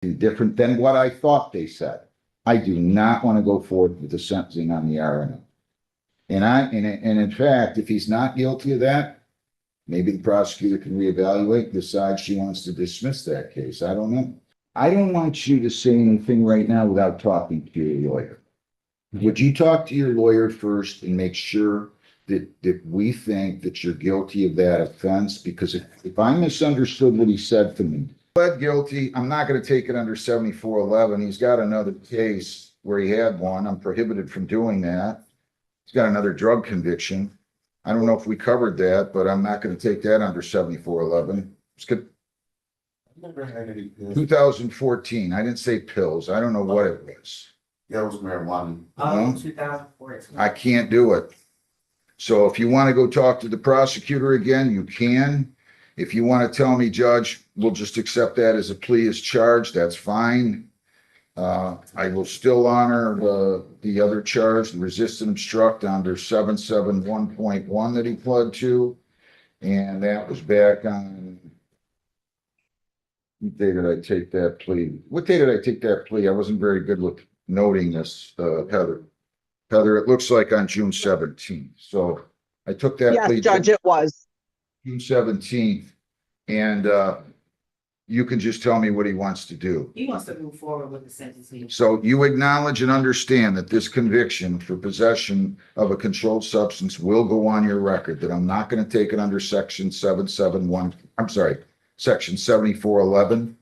different than what I thought they said. I do not want to go forward with the sentencing on the RNO. And in fact, if he's not guilty of that, maybe the prosecutor can reevaluate, decide she wants to dismiss that case. I don't know. I don't want you to say anything right now without talking to your lawyer. Would you talk to your lawyer first and make sure that we think that you're guilty of that offense? Because if I misunderstood what he said to me, pled guilty, I'm not going to take it under 7411. He's got another case where he had one. I'm prohibited from doing that. He's got another drug conviction. I don't know if we covered that, but I'm not going to take that under 7411. It's good. Never had any pills. 2014. I didn't say pills. I don't know what it was. Yeah, it was marijuana. No? 2014. I can't do it. So if you want to go talk to the prosecutor again, you can. If you want to tell me, Judge, we'll just accept that as a plea as charged, that's fine. I will still honor the other charge, the resist and obstruct under 771.1 that he pled to. And that was back on, what day did I take that plea? What day did I take that plea? I wasn't very good with noting this, Heather. Heather, it looks like on June 17th. So I took that plea. Yes, Judge, it was. June 17th. And you can just tell me what he wants to do. He wants to move forward with the sentencing. So you acknowledge and understand that this conviction for possession of a controlled substance will go on your record, that I'm not going to take it under section 771, I'm sorry, section 7411.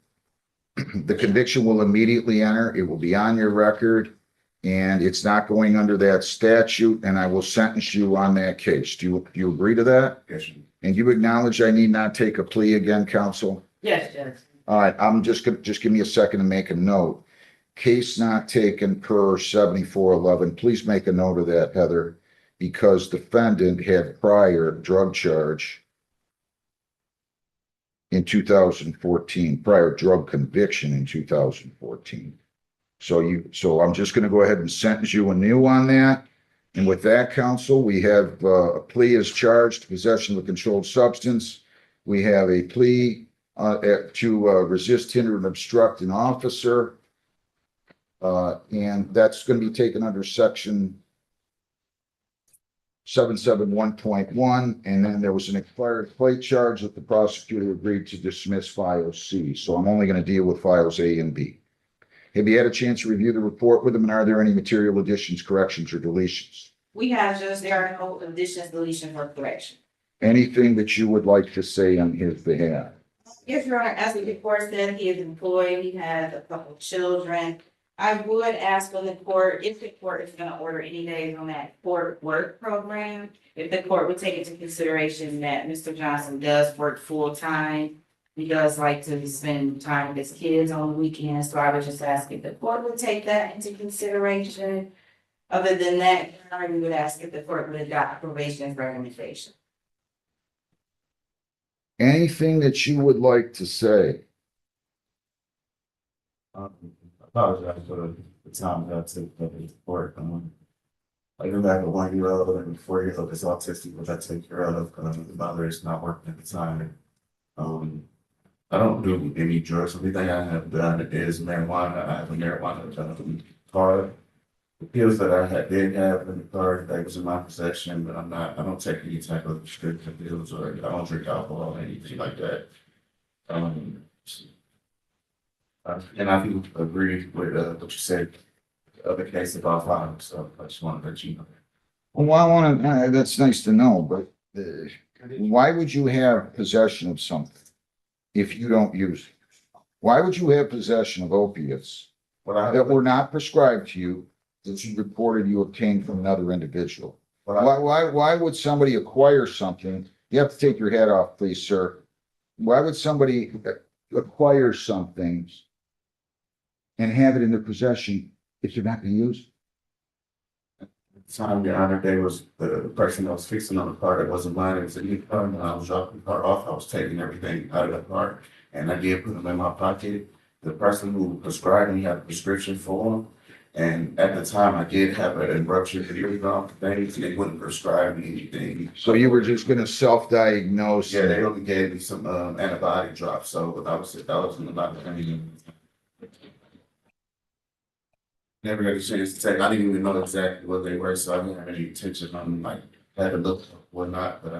The conviction will immediately enter. It will be on your record, and it's not going under that statute, and I will sentence you on that case. Do you agree to that? Yes, sir. And you acknowledge I need not take a plea again, counsel? Yes, Judge. All right, I'm just gonna, just give me a second to make a note. Case not taken per 7411. Please make a note of that, Heather, because defendant had prior drug charge in 2014, prior drug conviction in 2014. So I'm just gonna go ahead and sentence you anew on that. And with that, counsel, we have a plea as charged, possession of a controlled substance. We have a plea to resist, hinder, and obstruct an officer. And that's going to be taken under section 771.1. And then there was an expired plate charge that the prosecutor agreed to dismiss file C. So I'm only going to deal with files A and B. Have you had a chance to review the report with them? And are there any material additions, corrections, or deletions? We have, Judge, there are no additions, deletion, or correction. Anything that you would like to say on his behalf? Yes, Your Honor, as the report said, he is employed, he has a couple of children. I would ask for the court, if the court is gonna order any days on that court work program, if the court would take into consideration that Mr. Johnson does work full-time. He does like to spend time with his kids on the weekends, so I would just ask if the court would take that into consideration. Other than that, Your Honor, we would ask if the court would adopt probation's recommendation. Anything that you would like to say? Apologize for the time that I took for the report. I do have a 1-year-old and a 4-year-old that's autistic, which I take care of. The mother is not working at the time. I don't do any drugs. Everything I have done is marijuana. I have a marijuana card. The pills that I did have in the card, that was in my possession, but I don't take any type of prescription pills, or I don't drink alcohol or anything like that. And I do agree with what you said, the other case about violence, so I just wanted to let you know. Well, I want to, that's nice to know, but why would you have possession of something if you don't use it? Why would you have possession of opiates that were not prescribed to you, that you reported you obtained from another individual? Why would somebody acquire something? You have to take your hat off, please, sir. Why would somebody acquire something and have it in their possession if you're not going to use it? At the time, Your Honor, there was the person that was fixing on the car that wasn't mine. It was a new car, and when I was dropping the car off, I was taking everything out of the car, and I did put them in my pocket. The person who prescribed me had a prescription for them. And at the time, I did have an eruption period off the things, and they wouldn't prescribe me anything. So you were just going to self-diagnose? Yeah, they only gave me some antibiotic drops, so that was in about the never got a chance to take, I didn't even know exactly what they were, so I didn't have any intention on like, had to look up or not, but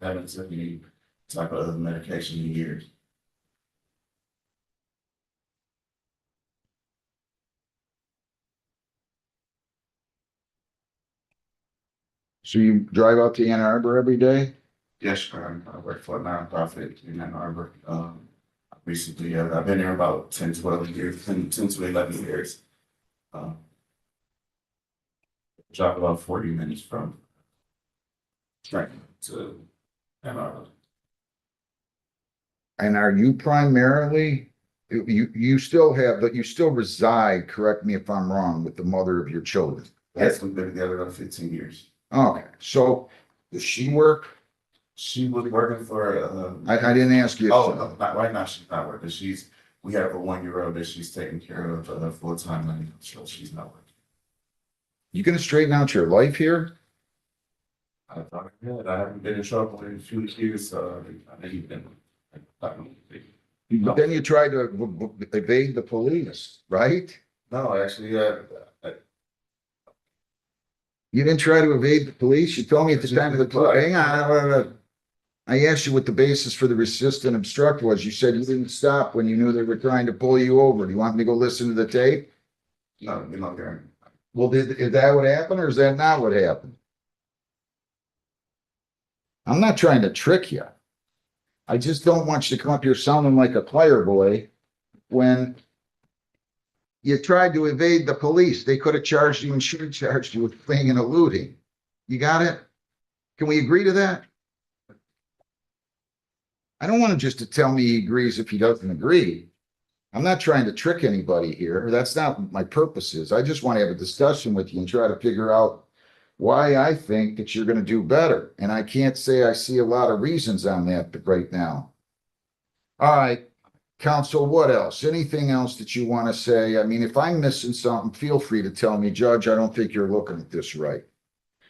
I haven't took any type of medication in years. So you drive out to Ann Arbor every day? Yes, sir. I work for a nonprofit in Ann Arbor. Recently, I've been here about 10, 12 years, 10 to 11 years. Um, Drive about 40 minutes from Trenton to Ann Arbor. And are you primarily, you still have, but you still reside, correct me if I'm wrong, with the mother of your children? Yes, we've been together about 15 years. Okay, so does she work? She was working for, I didn't ask you. oh, no, not right now, she's not working. We have a 1-year-old that she's taking care of, full-time, and so she's not working. You gonna straighten out your life here? I thought, yeah, I haven't been in trouble in a few years, so I ain't been, I don't think. But then you tried to evade the police, right? No, actually, You didn't try to evade the police? You told me at the time of the, hang on. I asked you what the basis for the resist and obstruct was. You said you didn't stop when you knew they were trying to pull you over. Do you want me to go listen to the tape? no, you're not there. Well, is that what happened or is that not what happened? I'm not trying to trick you. I just don't want you to come up here sounding like a choir boy when you tried to evade the police. They could have charged you and should have charged you with fleeing and eluding. You got it? Can we agree to that? I don't want him just to tell me he agrees if he doesn't agree. I'm not trying to trick anybody here. That's not what my purpose is. I just want to have a discussion with you and try to figure out why I think that you're going to do better. And I can't say I see a lot of reasons on that right now. All right, counsel, what else? Anything else that you want to say? I mean, if I'm missing something, feel free to tell me, Judge, I don't think you're looking at this right.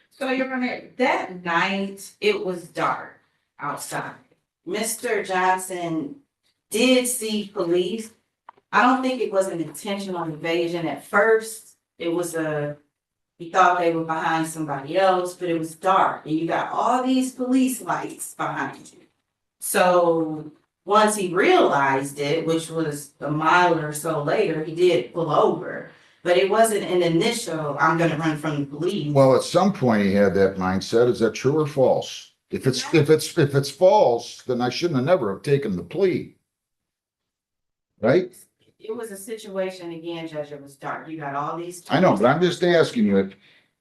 So Your Honor, that night, it was dark outside. Mr. Johnson did see police. I don't think it was an intentional invasion at first. It was he thought they were behind somebody else, but it was dark and you got all these police lights behind you. So once he realized it, which was a mile or so later, he did pull over. But it wasn't an initial, I'm gonna run from the police. Well, at some point he had that mindset. Is that true or false? If it's false, then I shouldn't have never have taken the plea. Right? It was a situation, again, Judge, it was dark. You got all these. I know, but I'm just asking you,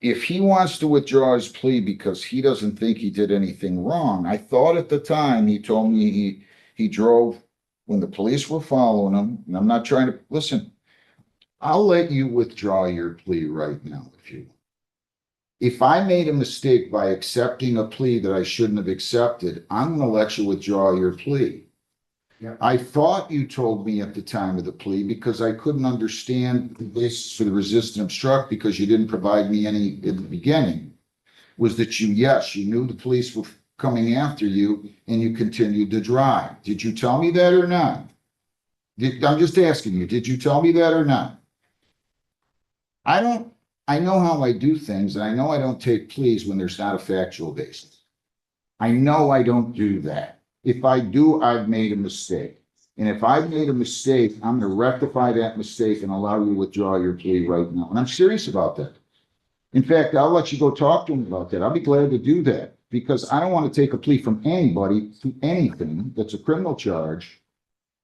if he wants to withdraw his plea because he doesn't think he did anything wrong, I thought at the time he told me he drove when the police were following him, and I'm not trying to, listen, I'll let you withdraw your plea right now if you want. If I made a mistake by accepting a plea that I shouldn't have accepted, I'm gonna let you withdraw your plea. Yeah. I thought you told me at the time of the plea because I couldn't understand the basis for the resist and obstruct because you didn't provide me any in the beginning. Was that yes, you knew the police were coming after you and you continued to drive. Did you tell me that or not? I'm just asking you, did you tell me that or not? I know how I do things and I know I don't take pleas when there's not a factual basis. I know I don't do that. If I do, I've made a mistake. And if I've made a mistake, I'm going to rectify that mistake and allow you to withdraw your plea right now. And I'm serious about that. In fact, I'll let you go talk to him about that. I'll be glad to do that because I don't want to take a plea from anybody to anything that's a criminal charge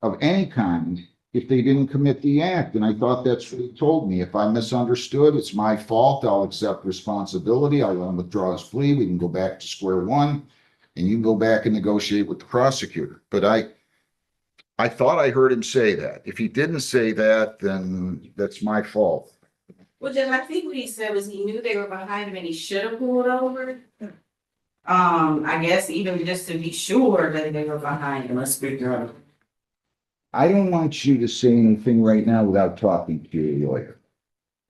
of any kind if they didn't commit the act. And I thought that's what he told me. If I misunderstood, it's my fault. I'll accept responsibility. I'll let him withdraw his plea. We can go back to square one. And you can go back and negotiate with the prosecutor. But I thought I heard him say that. If he didn't say that, then that's my fault. Well, Judge, I think what he said was he knew they were behind him and he should have pulled over. I guess even just to be sure that they were behind him. Let's speak to I don't want you to say anything right now without talking to your lawyer.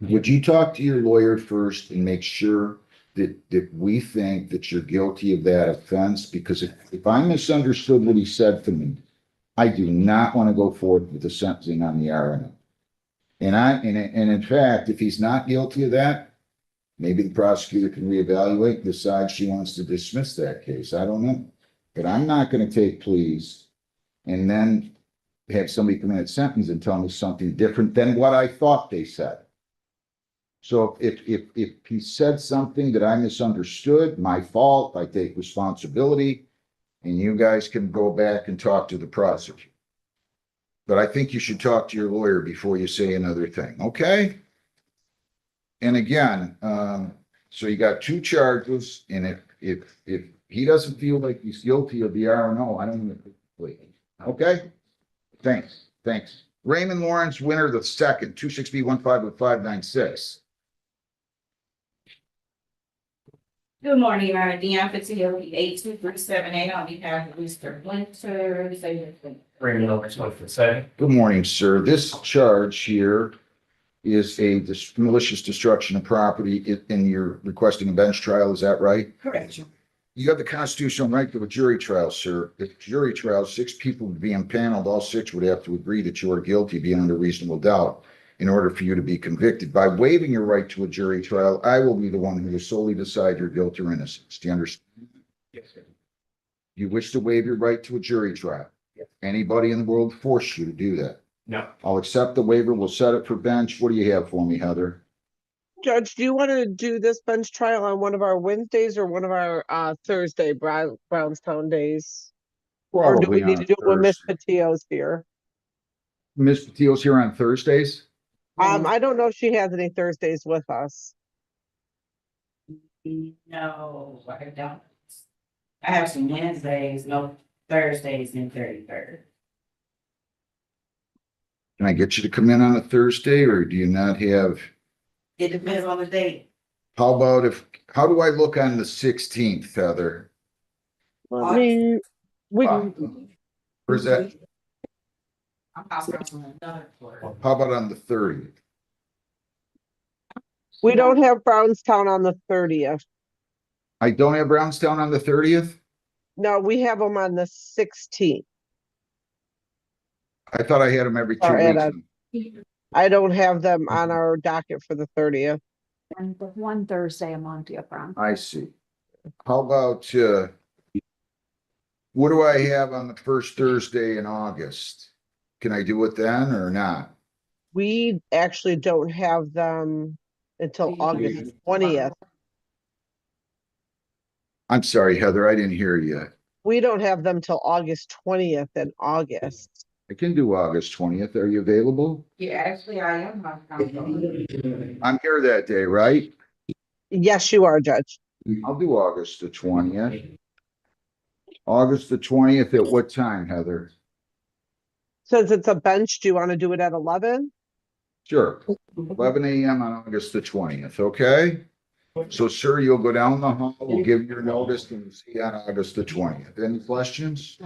Would you talk to your lawyer first and make sure that we think that you're guilty of that offense? Because if I misunderstood what he said to me, I do not want to go forward with the sentencing on the RNO. And in fact, if he's not guilty of that, maybe the prosecutor can reevaluate and decide she wants to dismiss that case. I don't know. But I'm not gonna take pleas and then have somebody come in at sentence and tell me something different than what I thought they said. So if he said something that I misunderstood, my fault, I take responsibility, and you guys can go back and talk to the prosecutor. But I think you should talk to your lawyer before you say another thing, okay? And again, so you got two charges, and if he doesn't feel like he's guilty of the R&O, I don't even wait. Okay? Thanks. Raymond Lawrence, winner the second, 26B150596. Good morning, Your Honor. Deanne Fitzgerald, 82378 on behalf of Mr. Winter. Bring it over to the second. Good morning, sir. This charge here is a malicious destruction of property, and you're requesting a bench trial, is that right? Correct. You have the constitutional right to a jury trial, sir. If jury trial, 6 people would be impaneled, all 6 would have to agree that you are guilty beyond a reasonable doubt in order for you to be convicted. By waiving your right to a jury trial, I will be the one who will solely decide your guilt or innocence. Do you understand? Yes, sir. You wish to waive your right to a jury trial? Yes. Anybody in the world force you to do that? No. I'll accept the waiver. We'll set it for bench. What do you have for me, Heather? Judge, do you want to do this bench trial on one of our Wednesdays or one of our Thursday Brownstown days? Or do we Probably need on to do it when Miss Thursday. Patillo's here? Ms. Patil's here on Thursdays? I don't know if she has any Thursdays with us. No, I don't. I have some Wednesdays, no Thursdays, and 33rd. Can I get you to come in on a Thursday, or do you not have? It depends on the date. How about how do I look on the 16th, Heather? Let me, we, Where's that? I'm also on another court. How about on the 30th? we don't have Brownstown on the 30th. I don't have Brownstown on the 30th? No, we have them on the 16th. I thought I had them every 2 Or at weeks. I don't have them on our docket for the 30th. And the one Thursday a month, yeah, Brown. I see. How about, what do I have on the first Thursday in August? Can I do it then or not? We actually don't have them until August 20th. I'm sorry, Heather, I didn't hear you. We don't have them till August 20th in August. I can do August 20th. Are you available? Yeah, actually, I am. I'm here that day, right? Yes, you are, Judge. I'll do August the 20th. August the 20th at what time, Heather? Since it's a bench, do you want to do it at 11? Sure. 11 a.m. on August the 20th, okay? So, sir, you'll go down the hall, we'll give your notice, and we'll see you on August the 20th. Any questions?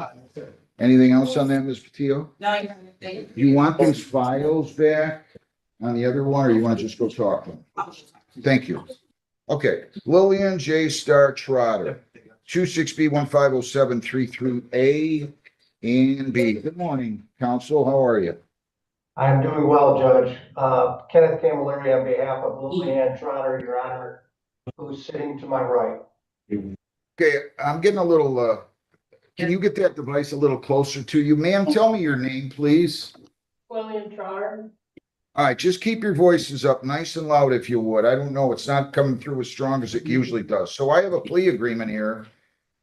Anything else on that, Ms. Patillo? No, you haven't. Thank You want these files back on the other one, or you want to just go talk to them? you. Thank you. Okay, Lillian J. Star Trotter, 26B150733 through A and B. Good morning, counsel. How are you? I'm doing well, Judge. Kenneth Camilleri on behalf of Lillian Trotter, Your Honor, who's sitting to my right. Okay, I'm getting a little, can you get that device a little closer to you? Ma'am, tell me your name, please. Lillian Trotter? All right, just keep your voices up nice and loud if you would. I don't know, it's not coming through as strong as it usually does. So I have a plea agreement here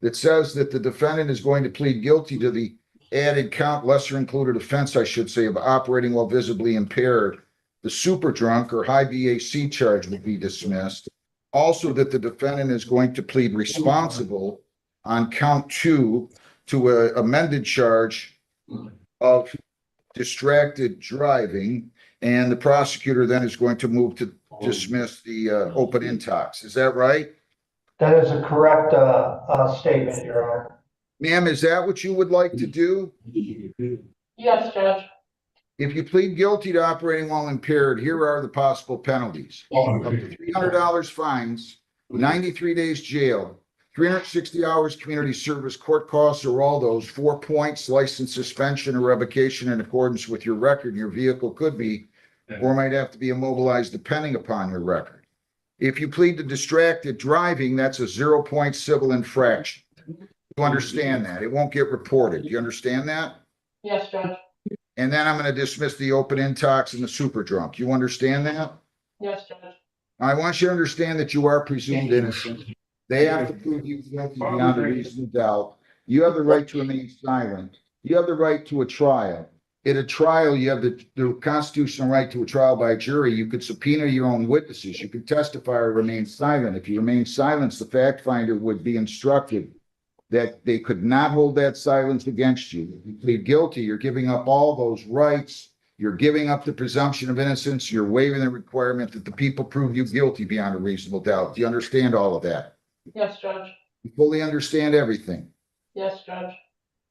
that says that the defendant is going to plead guilty to the added count, lesser included offense, I should say, of operating while visibly impaired. The super drunk or high BAC charge would be dismissed. Also, that the defendant is going to plead responsible on count 2 to an amended charge of distracted driving. And the prosecutor then is going to move to dismiss the open intox. Is that right? That is a correct statement, Your Honor. Ma'am, is that what you would like to do? Yes, Judge. If you plead guilty to operating while impaired, here are the possible penalties. Up to $300 fines, 93 days jail, 360 hours community service, court costs, or all those, 4 points, license suspension or revocation in accordance with your record. Your vehicle could be or might have to be immobilized depending upon your record. If you plead to distracted driving, that's a 0-point civil infraction. You understand that? It won't get reported. You understand that? Yes, Judge. And then I'm going to dismiss the open intox and the super drunk. You understand that? Yes, Judge. I want you to understand that you are presumed innocent. They have to prove you guilty beyond a reasonable doubt. You have the right to remain silent. You have the right to a trial. In a trial, you have the constitutional right to a trial by jury. You could subpoena your own witnesses. You could testify or remain silent. If you remain silent, the fact finder would be instructed that they could not hold that silence against you. If you plead guilty, you're giving up all those rights. You're giving up the presumption of innocence. You're waiving the requirement that the people prove you guilty beyond a reasonable doubt. Do you understand all of that? Yes, Judge. You fully understand everything. Yes, Judge.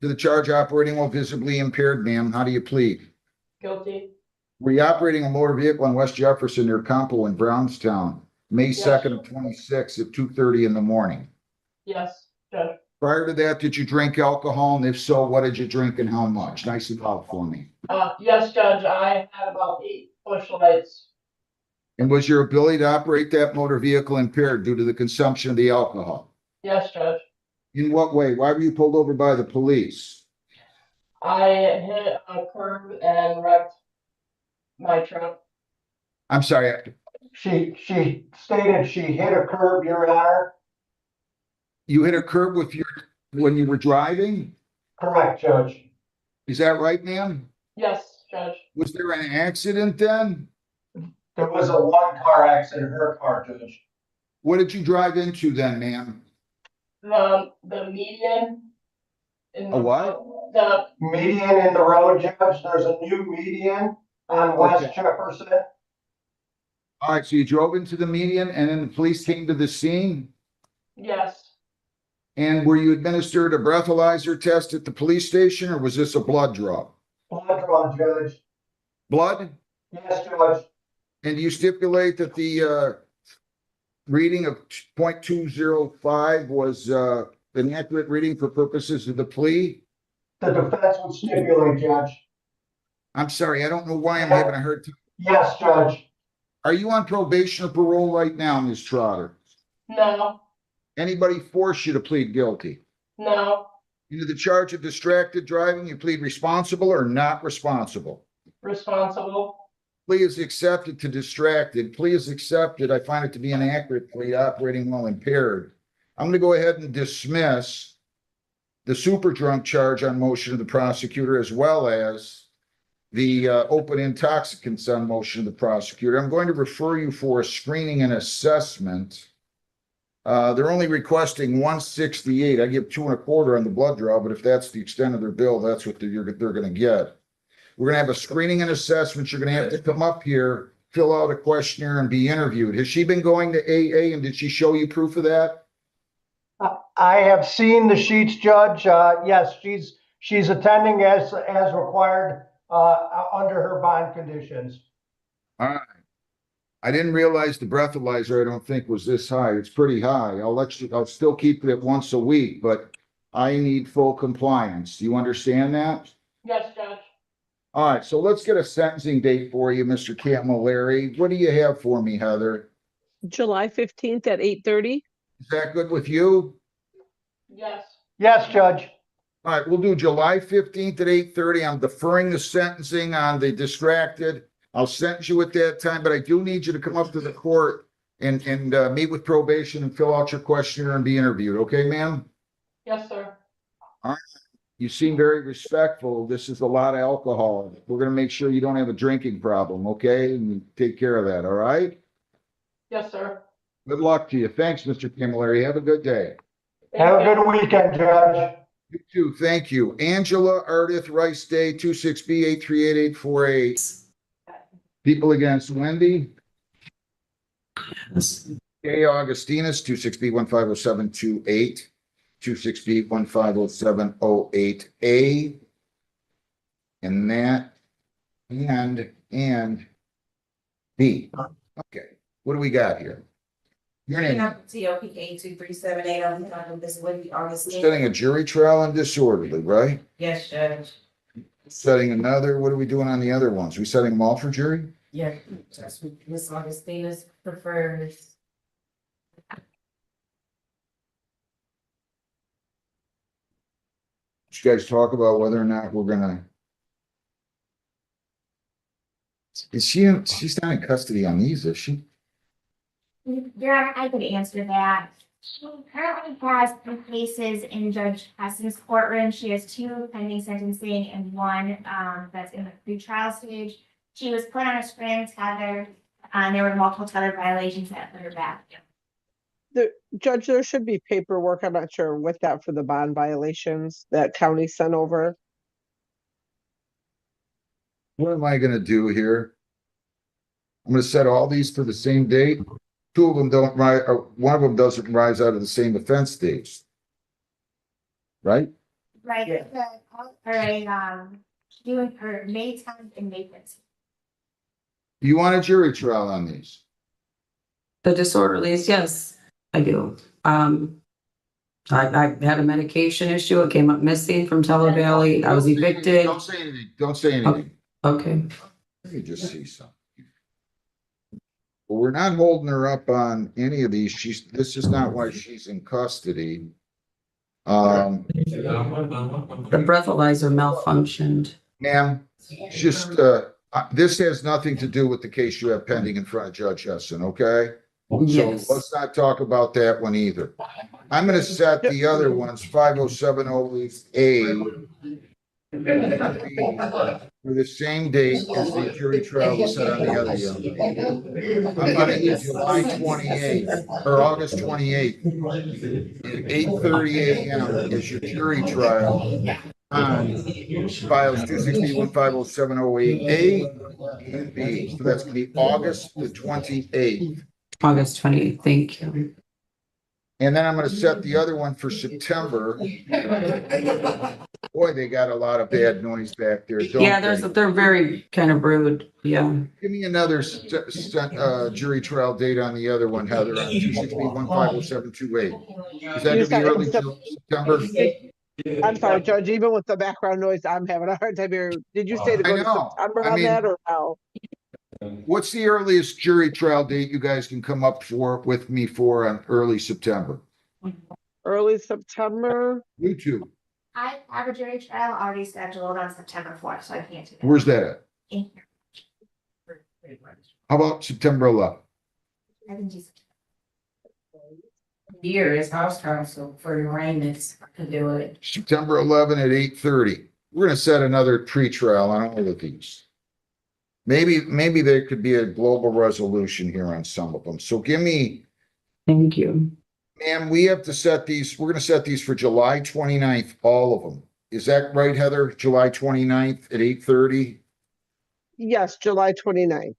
To the charge operating while visibly impaired, ma'am, how do you plead? Guilty. Were you operating a motor vehicle on West Jefferson near Campo in Brownstown, May 2nd of 26 at 2:30 in the morning? Yes, Judge. Prior to that, did you drink alcohol? And if so, what did you drink and how much? Nice and loud for me. Yes, Judge, I had about 8 bush lights. And was your ability to operate that motor vehicle impaired due to the consumption of the alcohol? Yes, Judge. In what way? Why were you pulled over by the police? I hit a curb and wrecked my truck. I'm sorry. She stated she hit a curb, Your Honor. You hit a curb when you were driving? Correct, Judge. Is that right, ma'am? Yes, Judge. Was there an accident then? There was a one-car accident, her car, Judge. What did you drive into then, ma'am? The median. In A what? The, Median in the road, Judge. There's a new median on West Okay. Jefferson. All right, so you drove into the median and then the police came to the scene? yes, And were you administered a breathalyzer test at the police station or was this a blood draw? Blood draw, Judge. Blood? Yes, Judge. And do you stipulate that the reading of 0.205 was an accurate reading for purposes of the plea? The defense would stipulate, Judge. I'm sorry, I don't know why I'm having a hard time. Yes, Judge. Are you on probation or parole right now, Ms. Trotter? no, Anybody force you to plead guilty? no, To the charge of distracted driving, you plead responsible or not responsible? responsible. Plea is accepted to distracted. Plea is accepted. I find it to be an accurate plea, operating while impaired. I'm going to go ahead and dismiss the super drunk charge on motion of the prosecutor, as well as the open intoxicants on motion of the prosecutor. I'm going to refer you for a screening and assessment. They're only requesting 168. I give 2 1/4 on the blood draw, but if that's the extent of their bill, that's what they're going to get. We're going to have a screening and assessment. You're going to have to come up here, fill out a questionnaire, and be interviewed. Has she been going to AA, and did she show you proof of that? I have seen the sheets, Judge. Yes, she's attending as required under her bond conditions. All right. I didn't realize the breathalyzer, I don't think, was this high. It's pretty high. I'll still keep it once a week, but I need full compliance. Do you understand that? Yes, Judge. All right, so let's get a sentencing date for you, Mr. Camilleri. What do you have for me, Heather? July 15th at 8:30. Is that good with you? Yes. Yes, Judge. All right, we'll do July 15th at 8:30. I'm deferring the sentencing on the distracted. I'll sentence you at that time, but I do need you to come up to the court and meet with probation and fill out your questionnaire and be interviewed. Okay, ma'am? Yes, sir. You seem very respectful. This is a lot of alcohol. We're going to make sure you don't have a drinking problem, okay? And take care of that, all right? Yes, sir. Good luck to you. Thanks, Mr. Camilleri. Have a good day. Have a good weekend, Judge. You too. Thank you. Angela Ardith Rice Day, 26B 838-848. People against Wendy. A. Augustinus, 26B 150728. 26B 150708A. And that, and B. Okay, what do we got here? Your name, TOPK 2378 on behalf of this Wendy Augustine. setting a jury trial and disorderly, right? Yes, Judge. Setting another, what are we doing on the other ones? We setting them all for jury? Yeah, just Miss Augustinus prefers. Did you guys talk about whether or not we're gonna? She's not in custody on these, is she? Yeah, I could answer that. She currently has 3 cases in Judge Hessen's courtroom. She has 2 pending sentencing and 1 that's in the pretrial stage. She was put on a string tether, and there were multiple tether violations that put her back. Judge, there should be paperwork, I'm not sure with that for the bond violations that county sent over. What am I gonna do here? I'm gonna set all these for the same date. 2 of them don't rise, one of them doesn't rise out of the same offense dates. Right? Right, Yeah. doing her May 10th and May 15th. You want a jury trial on these? The disorderlies, yes, I do. I had a medication issue. It came up missing from Tele Valley. I was evicted. Don't say anything. Don't say anything. Okay, Let me just see something. Well, we're not holding her up on any of these. This is not why she's in custody. the breathalyzer malfunctioned. Ma'am, just, this has nothing to do with the case you have pending in front of Judge Hessen, okay? So Yes, let's not talk about that one either. I'm gonna set the other ones, 5070A, for the same date as the jury trial was set on the other young lady. I'm gonna use July 28th or August 28th at 8:30 a.m. as your jury trial on files 261-50708A and B. So that's gonna be August the 28th. August 28th, thank you. And then I'm gonna set the other one for September. Boy, they got a lot of bad noise back there, don't Yeah, they? they're very kind of rude, yeah. Give me another jury trial date on the other one, Heather, on 261-50728. Is that You gonna be said early Sep- September? I'm sorry, Judge, even with the background noise, I'm having a hard time hearing. Did you say to I go to know. September I on mean- that or no? What's the earliest jury trial date you guys can come up with me for on early September? Early September? You two, I have a jury trial already scheduled on September 4th, so I can't do that. where's that at? In How about September 11th? I can do Here is house counsel for arraignments, I can do it. September 11 at 8:30. We're gonna set another pre-trial on all of these. Maybe there could be a global resolution here on some of them. So give me, Thank you. ma'am, we have to set these, we're gonna set these for July 29th, all of them. Is that right, Heather? July 29th at 8:30? Yes, July 29th.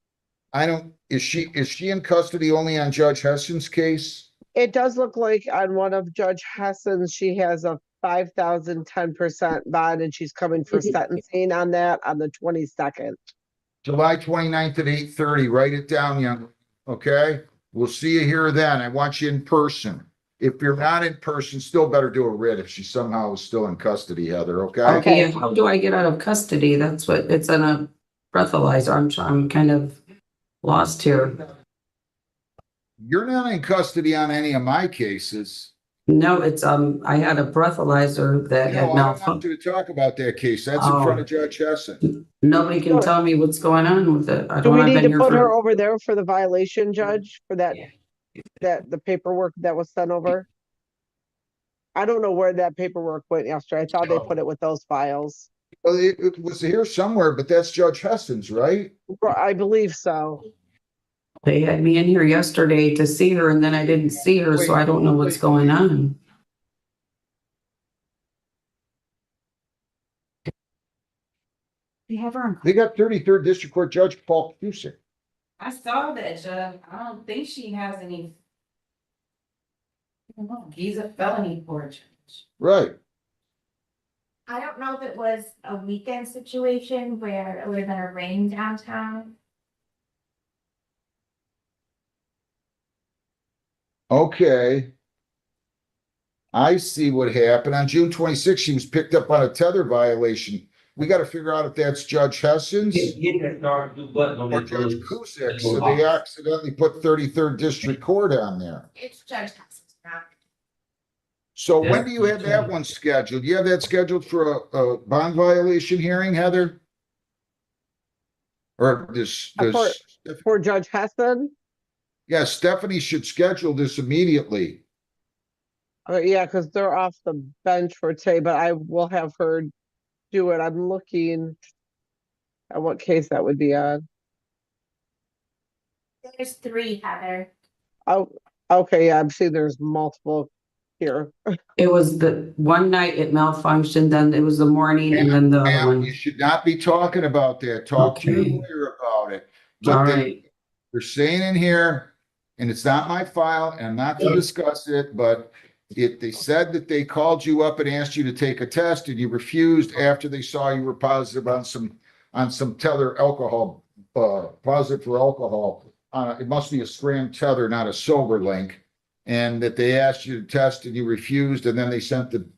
Is she in custody only on Judge Hessen's case? It does look like on one of Judge Hessen's, she has a 5,010% bond and she's coming for sentencing on that on the 22nd. July 29th at 8:30. Write it down, young, okay? We'll see you here then. I want you in person. If you're not in person, still better do a writ if she somehow is still in custody, Heather, okay? Okay, how do I get out of custody? That's what, it's on a breathalyzer. I'm kind of lost here. You're not in custody on any of my cases. No, it's, I had a breathalyzer that No, had I don't want malfunctioned. you to talk about that case. That's in front of Judge Hessen. Nobody can tell me what's going on with it. I Do don't, we I've need been to here put her for, over there for the violation, Judge, for that the paperwork that was sent over? I don't know where that paperwork went yesterday. I thought they put it with those files. Well, it was here somewhere, but that's Judge Hessen's, right? I believe so. they had me in here yesterday to see her and then I didn't see her, so I don't know what's going on. We have her on. They got 33rd District Court Judge Paul Cusick. I saw that, Judge. I don't think she has any. I don't know. He's a felony court judge. Right. I don't know if it was a weekend situation where it would have been a rain downtown. Okay. I see what happened. On June 26th, she was picked up on a tether violation we gotta figure out if that's Judge Hessen's or Judge Cusick, so they accidentally put 33rd District Court on there. It's Judge Hudson's now. So when do you have that one scheduled? You have that scheduled for a bond violation hearing, Heather? Or this, For Judge Hessen? yeah, Stephanie should schedule this immediately. Yeah, because they're off the bench for today, but I will have her do it. I'm looking at what case that would be on. There's three, Heather. Oh, okay, yeah, I'm seeing there's multiple here. It was the one night it malfunctioned, then it was the morning and then the other Ma'am, one. you should not be talking about that. Talk to your Okay. lawyer about it. All But right. they're saying in here, and it's not my file, and I'm not to discuss it, but they said that they called you up and asked you to take a test and you refused after they saw you were positive on some tether alcohol, positive for alcohol. It must be a scram tether, not a sober link. And that they asked you to test and you refused, and then they sent the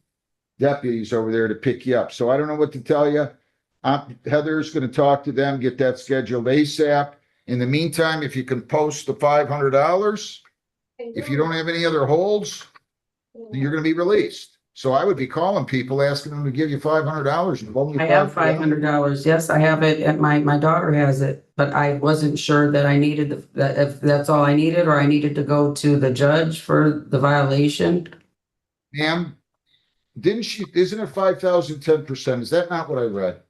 deputies over there to pick you up. So I don't know what to tell you. Heather's gonna talk to them, get that scheduled ASAP. In the meantime, if you can post the $500, if you don't have any other holds, you're gonna be released. So I would be calling people, asking them to give you $500 and loan you I have $500. $500. Yes, I have it, and my daughter has it, but I wasn't sure that I needed that if that's all I needed, or I needed to go to the judge for the violation. Ma'am, isn't it 5,000, 10%? Is that not what I read?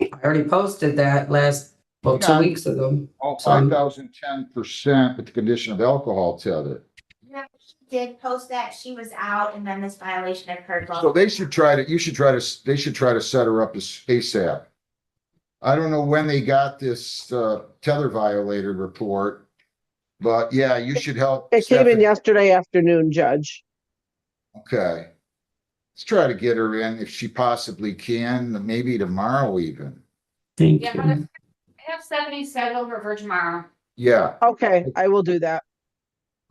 I already posted that two Yeah. weeks ago. Oh, So I'm- 5,000, 10% with the condition of alcohol tether. No, she did post that she was out and then this violation occurred. So they should try to, they should try to set her up as ASAP. I don't know when they got this, tether violator report, but yeah, you should help. It came in Stephanie. yesterday afternoon, Judge. Okay. Let's try to get her in if she possibly can, maybe tomorrow even. Thank Yeah, you. I have Stephanie scheduled for tomorrow. Yeah. Okay, I will do that.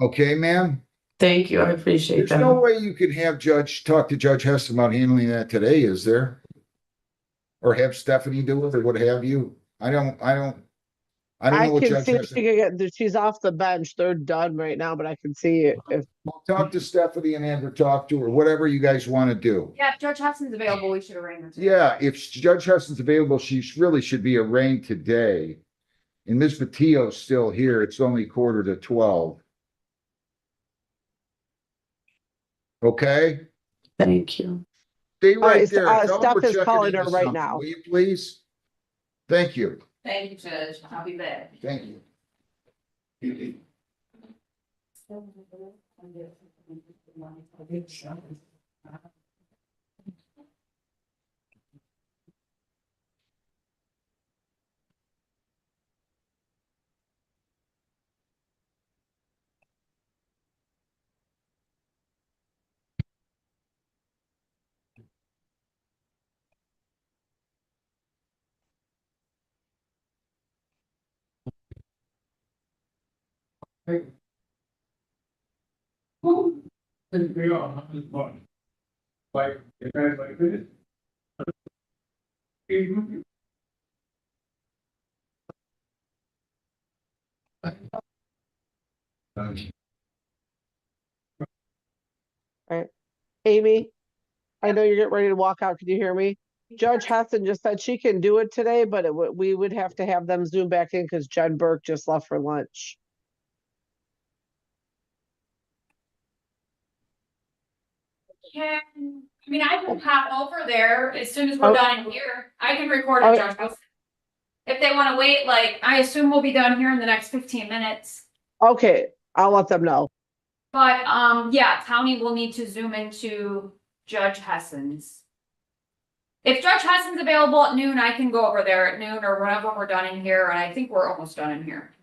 Okay, ma'am? Thank you. I appreciate There's no that. way you can have talk to Judge Hess about handling that today, is there? Or have Stephanie do it or what have you? I don't know I what can Judge see if Hess. she can get, she's off the bench. They're done right now, but I can see it if, Talk to Stephanie and have her talk to her, whatever you guys want to do. Yeah, if Judge Hudson's available, we should arrange it. Yeah, if Judge Hudson's available, she really should be arraigned today. And Ms. Mattio's still here. It's only 11:45. Okay? Thank you. Stay All right right, there. Tell them Steph we're is checking calling into her right something, now. will you please? Thank you. Thank you, Judge. I'll be back. Thank you. Amy, I know you're getting ready to walk out. Can you hear me? Judge Hudson just said she can do it today, but we would have to have them zoom back in because Jen Burke just left for lunch. I mean, I can pop over there as soon as we're Oh. done here. I can record Oh. a Judge Hudson. If they wanna wait, like, I assume we'll be done here in the next 15 minutes. Okay, I'll let them know. But, yeah, Townie will need to zoom into Judge Hessen's. If Judge Hessen's available at noon, I can go over there at noon or whenever we're done in here, and I think we're almost done in here.